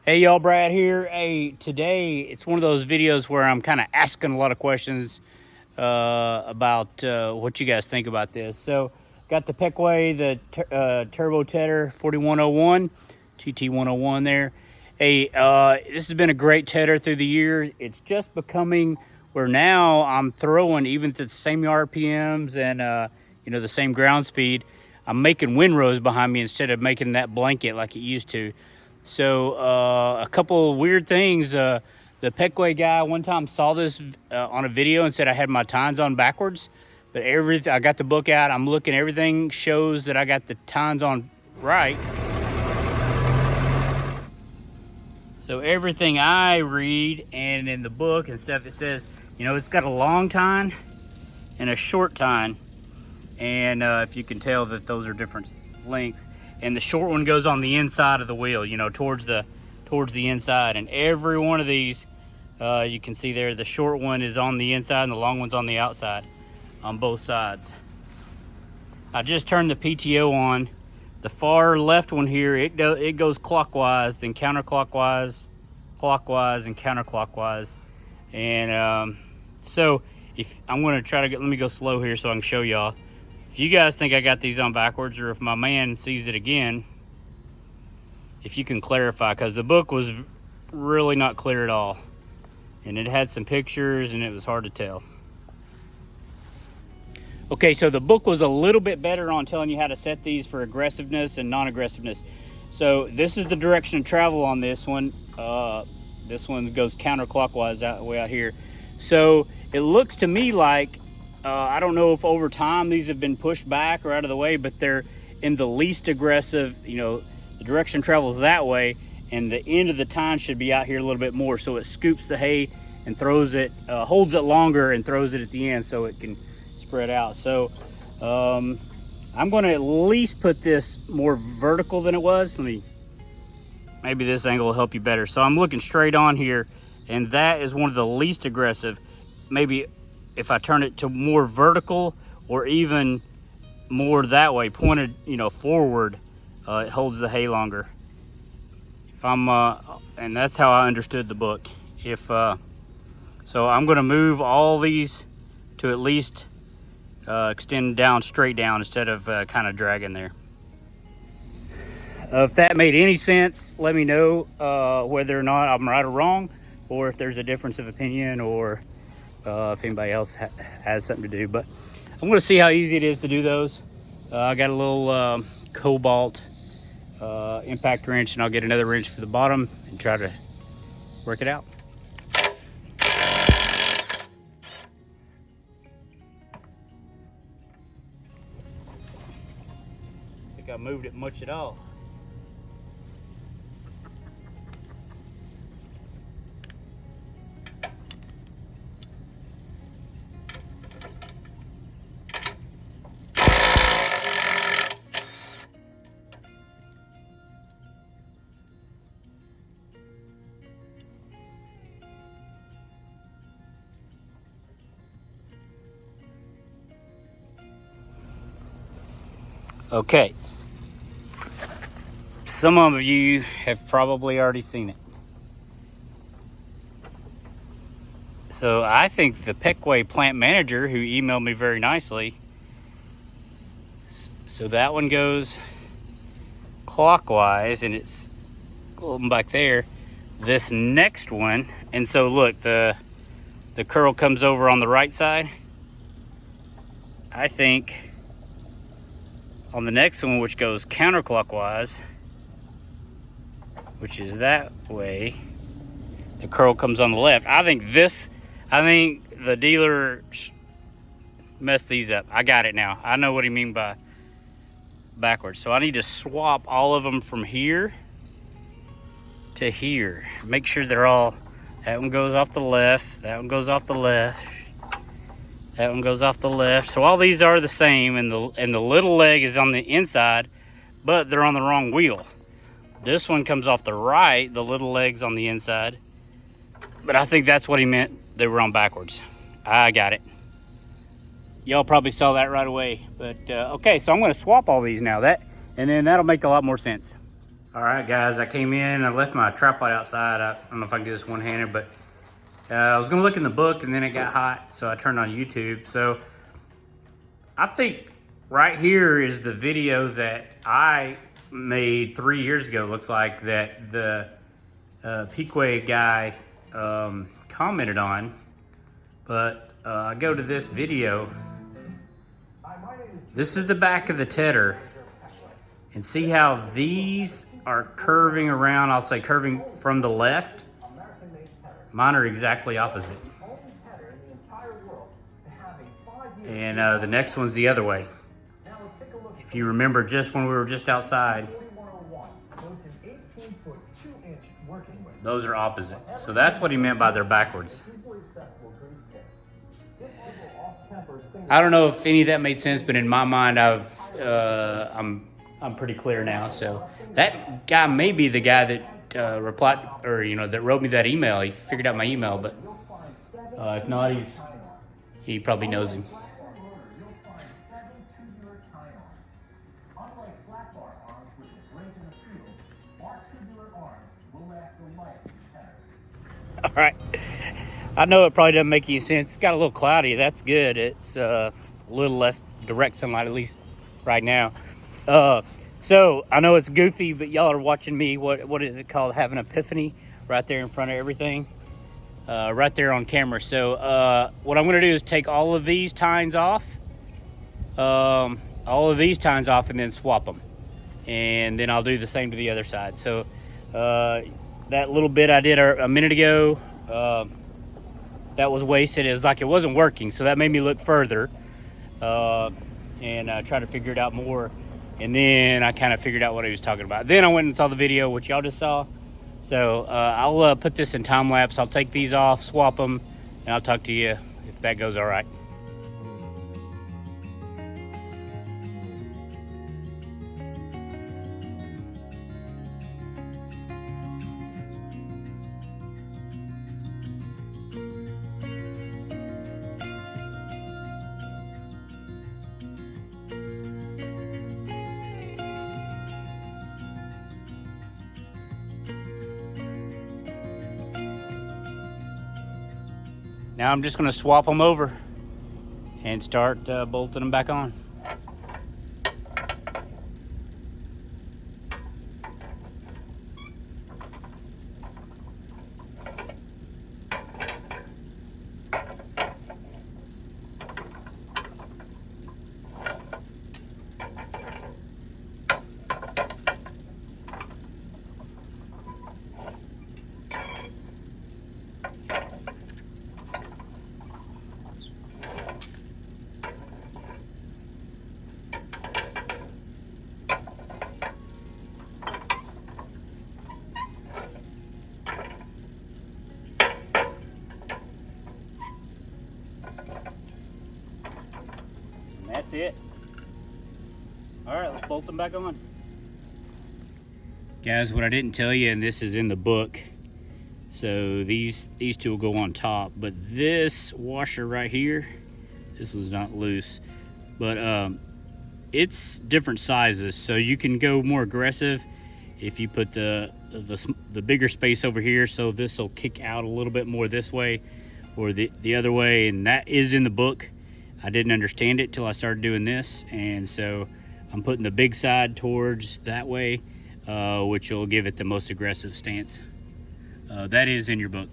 Hey y'all, Brad here. Hey, today it's one of those videos where I'm kind of asking a lot of questions about what you guys think about this. So, got the Pequea, the Turbo Tedder 4101, TT101 there. Hey, this has been a great tedder through the years. It's just becoming where now I'm throwing even at the same RPMs and the same ground speed. I'm making windrows behind me instead of making that blanket like it used to. So a couple of weird things. The Pequea guy one time saw this on a video and said I had my tines on backwards. But I got the book out. I'm looking. Everything shows that I got the tines on right. So everything I read and in the book and stuff, it says, it's got a long tine and a short tine. And if you can tell that those are different lengths. And the short one goes on the inside of the wheel, towards the inside. And every one of these, you can see there, the short one is on the inside and the long one's on the outside on both sides. I just turned the PTO on. The far left one here, it goes clockwise, then counterclockwise, clockwise, and counterclockwise. And so if I'm gonna try to let me go slow here so I can show y'all. If you guys think I got these on backwards, or if my man sees it again, if you can clarify, because the book was really not clear at all. And it had some pictures and it was hard to tell. Okay, so the book was a little bit better on telling you how to set these for aggressiveness and non-aggressiveness. So this is the direction of travel on this one. This one goes counterclockwise way out here. So it looks to me like, I don't know if over time these have been pushed back or out of the way, but they're in the least aggressive, the direction travels that way, and the end of the tine should be out here a little bit more, so it scoops the hay and throws it, holds it longer and throws it at the end so it can spread out. So I'm going to at least put this more vertical than it was. Maybe this angle will help you better. So I'm looking straight on here, and that is one of the least aggressive. Maybe if I turn it to more vertical or even more that way, pointed, forward, it holds the hay longer. If I'm, and that's how I understood the book. So I'm gonna move all these to at least extend down, straight down, instead of kind of dragging there. If that made any sense, let me know whether or not I'm right or wrong, or if there's a difference of opinion, or if anybody else has something to do. But I'm going to see how easy it is to do those. I got a little cobalt impact wrench, and I'll get another wrench for the bottom and try to work it out. I think I moved it much at all. Okay, some of you have probably already seen it. So I think the Pequea plant manager, who emailed me very nicely, so that one goes clockwise and it's going back there. This next one, and so look, the curl comes over on the right side. I think on the next one, which goes counterclockwise, which is that way, the curl comes on the left. I think the dealer messed these up. I got it now. I know what he means by backwards. So I need to swap all of them from here to here. Make sure they're all, that one goes off the left, that one goes off the left, that one goes off the left. So all these are the same, and the little leg is on the inside, but they're on the wrong wheel. This one comes off the right, the little leg's on the inside, but I think that's what he meant. They were on backwards. I got it. Y'all probably saw that right away, but okay, so I'm going to swap all these now, and then that'll make a lot more sense. All right, guys, I came in, I left my tripod outside. I don't know if I can do this one-handed, but I was gonna look in the book and then it got hot, so I turned on YouTube. So I think right here is the video that I made 3 years ago. Looks like that the Pequea guy commented on, but I go to this video. This is the back of the Tedder, and see how these are curving around. I'll say curving from the left. Mine are exactly opposite. And the next one's the other way. If you remember just when we were just outside, those are opposite. So that's what he meant by they're backwards. I don't know if any of that made sense, but in my mind, I'm pretty clear now. So that guy may be the guy that replied, or that wrote me that email. He figured out my email, but if not, he probably knows him. All right. I know it probably doesn't make any sense. It's got a little cloudy. That's good. It's a little less direct sunlight, at least right now. So I know it's goofy, but y'all are watching me. What is it called? Have an epiphany right there in front of everything, right there on camera. So what I'm going to do is take all of these tines off, and then swap them, and then I'll do the same to the other side. So that little bit I did a minute ago, that was wasted. It was like it wasn't working, so that made me look further and try to figure it out more. And then I kind of figured out what he was talking about. Then I went and saw the video, which y'all just saw. So I'll put this in time lapse. I'll take these off, swap them, and I'll talk to you if that goes all right. Now I'm just going to swap them over and start bolting them back on. That's it. All right, let's bolt them back on. Guys, what I didn't tell you, and this is in the book, so these two will go on top, but this washer right here, this was not loose, but it's different sizes, so you can go more aggressive if you put the bigger space over here, so this will kick out a little bit more this way or the other way, and that is in the book. I didn't understand it till I started doing this, and so I'm putting the big side towards that way, which will give it the most aggressive stance. That is in your book.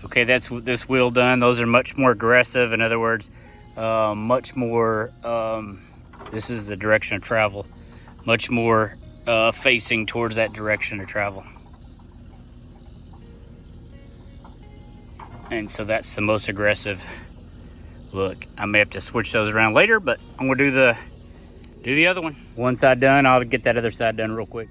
Okay, that's this wheel done. Those are much more aggressive. In other words, much more, this is the direction of travel, much more facing towards that direction of travel. And so that's the most aggressive look. I may have to switch those around later, but I'm gonna do the other one. One side done, I'll get that other side done real quick.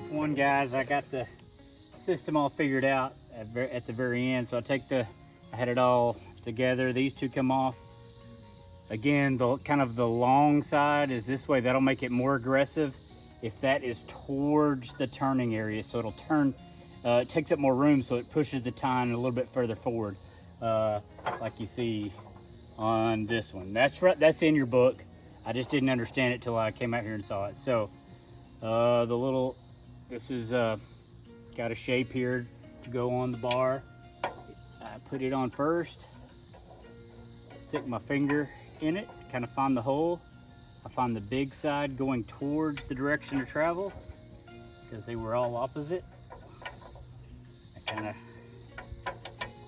One, guys, I got the system all figured out at the very end. So I had it all together. These two come off. Again, the kind of the long side is this way. That'll make it more aggressive if that is towards the turning area. So it'll turn, it takes up more room, so it pushes the tine a little bit further forward, like you see on this one. That's right, that's in your book. I just didn't understand it till I came out here and saw it. So this is got a shape here to go on the bar. I put it on first, stick my finger in it, kind of find the hole. I find the big side going towards the direction of travel because they were all opposite. I kind of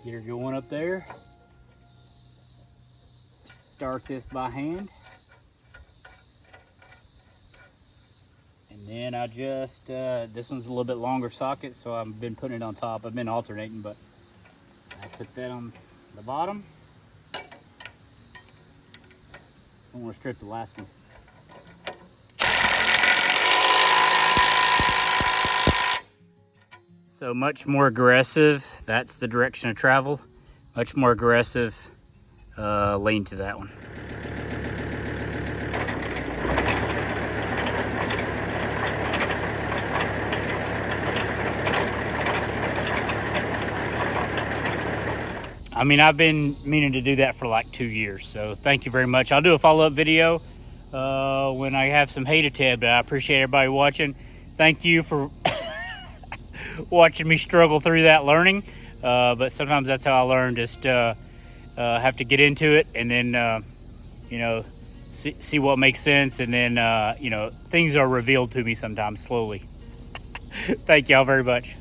get her going up there. Start this by hand. And then I just, this one's a little bit longer socket, so I've been putting it on top. I've been alternating, but I put that on the bottom. I want to strip the last one. So much more aggressive. That's the direction of travel. Much more aggressive. Lean to that one. I mean, I've been meaning to do that for like 2 years, so thank you very much. I'll do a follow-up video when I have some hay to tend, but I appreciate everybody watching. Thank you for watching me struggle through that learning, but sometimes that's how I learn. Just have to get into it and then, you know, see what makes sense, and then, you know, things are revealed to me sometimes slowly. Thank y'all very much.